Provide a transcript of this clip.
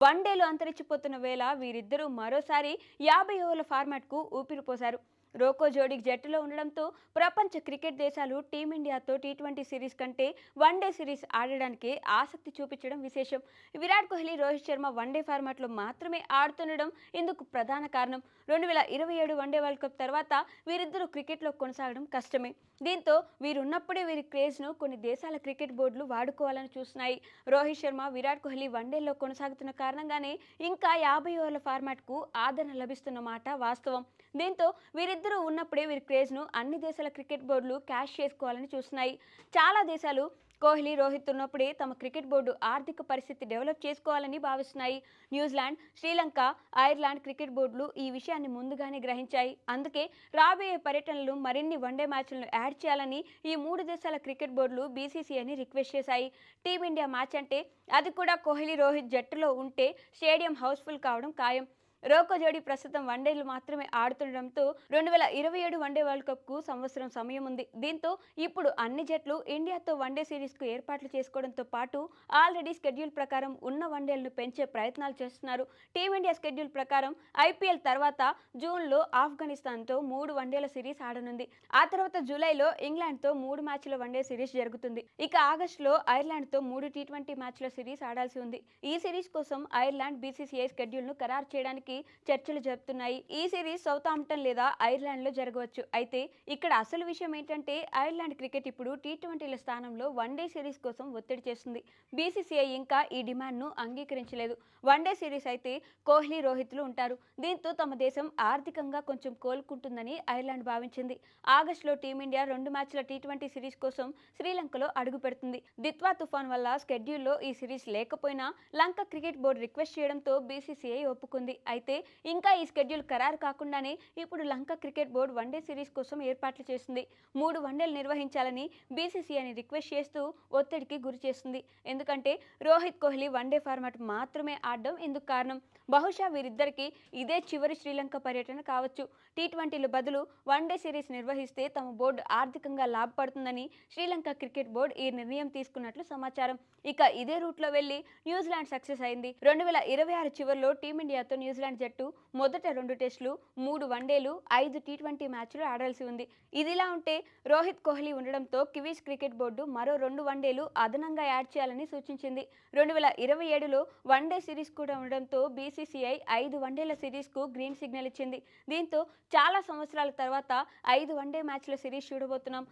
వన్డేలో అంతరించిపోతున్న వేళ వీరిద్దరూ మరోసారి 50 ఓవర్ల ఫార్మాట్కు ఊపిరిపోశారు. రోకో జోడీ జట్టులో ఉండడంతో ప్రపంచ క్రికెట్ దేశాలు టీమిండియాతో టీ20 సిరీస్ కంటే వన్డే సిరీస్ ఆడడానికి ఆసక్తి చూపించడం విశేషం. విరాట్ కోహ్లీ, రోహిత్ శర్మ వన్డే ఫార్మాట్లో మాత్రమే ఆడుతుండడం ఇందుకు ప్రధాన కారణం. 2027 వన్డే వరల్డ్ కప్ తర్వాత వీరిద్దరూ క్రికెట్లో కొనసాగడం కష్టమే. దీంతో వీరున్నప్పుడే వీరి క్రేజ్ను కొన్ని దేశాల క్రికెట్ బోర్డులు వాడుకోవాలని చూస్తున్నాయి. రోహిత్ శర్మ, విరాట్ కోహ్లీ వన్డేల్లో కొనసాగుతున్న కారణంగానే ఇంకా 50 ఓవర్ల ఫార్మాట్కు ఆదరణ లభిస్తున్న మాట వాస్తవం. దీంతో వీరిద్దరూ ఉన్నప్పుడే వీరి క్రేజ్ను అన్ని దేశాల క్రికెట్ బోర్డులు క్యాష్ చేసుకోవాలని చూస్తున్నాయి. చాలా దేశాలు కోహ్లీ, రోహిత్ ఉన్నప్పుడే తమ క్రికెట్ బోర్డు ఆర్థిక పరిస్థితి డెవలప్ చేసుకోవాలని భావిస్తున్నాయి. న్యూజిలాండ్, శ్రీలంక, ఐర్లాండ్ క్రికెట్ బోర్డులు ఈ విషయాన్ని ముందుగానే గ్రహించాయి. అందుకే రాబోయే పర్యటనలు మరిన్ని వన్డే మ్యాచ్లను యాడ్ చేయాలని ఈ మూడు దేశాల క్రికెట్ బోర్డులు బీసీసీఐని రిక్వెస్ట్ చేశాయి. టీమిండియా మ్యాచ్ అంటే అది కూడా కోహ్లీ, రోహిత్ జట్టులో ఉంటే స్టేడియం హౌస్ఫుల్ కావడం ఖాయం. రోకో జోడీ ప్రస్తుతం వన్డేలు మాత్రమే ఆడుతుండటంతో 2027 వన్డే వరల్డ్ కప్కు సంవత్సరం సమయం ఉంది. దీంతో ఇప్పుడు అన్ని జట్లు ఇండియాతో వన్డే సిరీస్కు ఏర్పాట్లు చేసుకోవడంతో పాటు ఆల్రెడీ స్కెడ్యూల్ ప్రకారం ఉన్న వన్డేలను పెంచే ప్రయత్నాలు చేస్తున్నారు. టీమిండియా స్కెడ్యూల్ ప్రకారం ఐపీఎల్ తర్వాత జూన్లో ఆఫ్ఘనిస్తాన్తో 3 వన్డేల సిరీస్ ఆడనుంది. ఆ తర్వాత జూలైలో ఇంగ్లాండ్తో 3 మ్యాచ్ల వన్డే సిరీస్ జరుగుతుంది. ఇక ఆగస్టులో ఐర్లాండ్తో 3 టీ20 మ్యాచ్ల సిరీస్ ఆడాల్సి ఉంది. ఈ సిరీస్ కోసం ఐర్లాండ్ బీసీసీఐ స్కెడ్యూల్ను ఖరారు చేయడానికి చర్చలు జరుపుతున్నాయి. ఈ సిరీస్ సౌతాంప్టన్ లేదా ఐర్లాండ్ లో జరగవచ్చు. అయితే ఇక్కడ అసలు విషయం ఏంటంటే ఐర్లాండ్ క్రికెట్ ఇప్పుడు టీ20ల స్థానంలో వన్డే సిరీస్ కోసం ఒత్తిడి చేస్తుంది. బీసీసీఐ ఇంకా ఈ డిమాండ్ ను అంగీకరించలేదు. వన్డే సిరీస్ అయితే కోహ్లీ, రోహిత్లు ఉంటారు. దీంతో తమ దేశం ఆర్థికంగా కొంచెం కోలుకుంటుందని ఐర్లాండ్ భావించింది. ఆగస్టులో టీమిండియా 2 మ్యాచ్ల టీ20 సిరీస్ కోసం శ్రీలంకలో అడుగు పెడుతుంది. దిత్వా తుఫాన్ వల్ల స్కెడ్యూల్లో ఈ సిరీస్ లేకపోయినా లంక క్రికెట్ బోర్డు రిక్వెస్ట్ చేయడంతో బీసీసీఐ ఒప్పుకుంది. అయితే ఇంకా ఈ స్కెడ్యూల్ ఖరారు కాకుండానే ఇప్పుడు లంక క్రికెట్ బోర్డు వన్డే సిరీస్ కోసం ఏర్పాట్లు చేస్తుంది. 3 వన్డేలు నిర్వహించాలని బీసీసీఐని రిక్వెస్ట్ చేస్తూ ఒత్తిడికి గురి చేస్తుంది. ఎందుకంటే రోహిత్, కోహ్లీ వన్డే ఫార్మాట్ మాత్రమే ఆడడం ఇందుకు కారణం. బహుశా వీరిద్దరికీ ఇదే చివరి శ్రీలంక పర్యటన కావచ్చు. టీ20ల బదులు వన్డే సిరీస్ నిర్వహిస్తే తమ బోర్డు ఆర్థికంగా లాభపడుతుందని శ్రీలంక క్రికెట్ బోర్డు ఈ నిర్ణయం తీసుకున్నట్లు సమాచారం. ఇక ఇదే రూట్లో వెళ్లి న్యూజిలాండ్ సక్సెస్ అయింది. 2026 చివరిలో టీమిండియాతో న్యూజిలాండ్ జట్టు మొదట 2 టెస్టులు, 3 వన్డేలు, 5 టీ20 మ్యాచ్లు ఆడాల్సి ఉంది. ఇదిలా ఉంటే రోహిత్, కోహ్లీ ఉండడంతో కివీస్ క్రికెట్ బోర్డు మరో 2 వన్డేలు అదనంగా యాడ్ చేయాలని సూచించింది. 2027లో వన్డే సిరీస్ కూడా ఉండడంతో బీసీసీఐ 5 వన్డేల సిరీస్కు గ్రీన్ సిగ్నల్ ఇచ్చింది. దీంతో చాలా సంవత్సరాల తర్వాత 5 వన్డే మ్యాచ్ల సిరీస్ చూడబోతున్నాం.